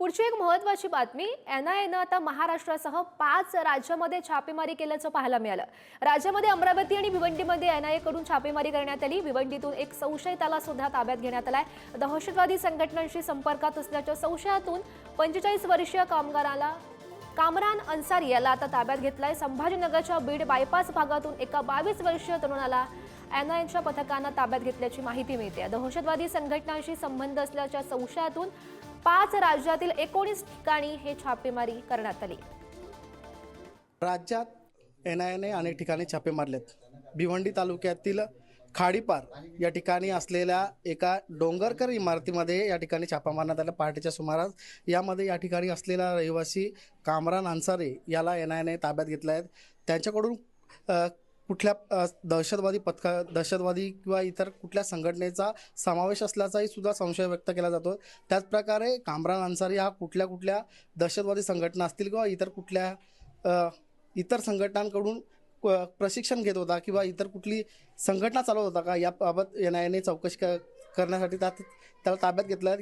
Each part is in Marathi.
पुढची एक महत्त्वाची बातमी, एनआयएनं आता महाराष्ट्रासह 5 राज्यांमध्ये छापेमारी केल्याचं पाहायला मिळालं। राज्यामध्ये अमरावती आणि भिवंडीमध्ये एनआयएकडून छापेमारी करण्यात आली। भिवंडीतून एक संशयिताला सुद्धा ताब्यात घेण्यात आलाय। दहशतवादी संघटनांशी संपर्कात असल्याच्या संशयातून 45 वर्षीय कामरान अन्सारी याला आता ताब्यात घेतलाय। संभाजीनगरच्या बीड बायपास भागातून एका 22 वर्षीय तरुणाला एनआयएच्या पथकानं ताब्यात घेतल्याची माहिती मिळते। दहशतवादी संघटनांशी संबंध असल्याच्या संशयातून 5 राज्यातील 19 ठिकाणी हे छापेमारी करण्यात आली। राज्यात एनआयएने अनेक ठिकाणी छापे मारलेत। भिवंडी तालुक्यातील खाडीपार या ठिकाणी असलेल्या एका डोंगरकर इमारतीमध्ये या ठिकाणी छापा मारण्यात आला पहाटेच्या सुमारास। यामध्ये या ठिकाणी असलेला रहिवासी कामरान अन्सारी याला एनआयएने ताब्यात घेतला आहे। त्यांच्याकडून कुठल्या दहशतवादी किंवा इतर कुठल्या संघटनेचा समावेश असल्याचाही सुद्धा संशय व्यक्त केला जातो। त्याचप्रकारे कामरान अन्सारी हा कुठल्या दहशतवादी संघटना असतील किंवा इतर संघटनांकडून प्रशिक्षण घेत होता किंवा इतर कुठली संघटना चालवत होता का, याबाबत एनआयएने चौकशी करण्यासाठी त्याला ताब्यात घेतलं।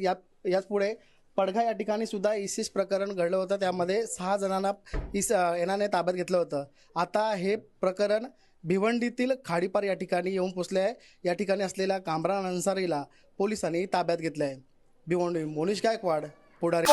याच पुढे पडघा या ठिकाणी सुद्धा इसिस प्रकरण घडलं होतं। त्यामध्ये 6 जणांना एनआयएने ताब्यात घेतलं होतं। आता हे प्रकरण भिवंडीतील खाडीपार या ठिकाणी येऊन पोचले आहे। या ठिकाणी असलेल्या कामरान अन्सारीला पोलिसांनी ताब्यात घेतलं आहे। भिवंडी मोनिश गायकवाड, पुढारी।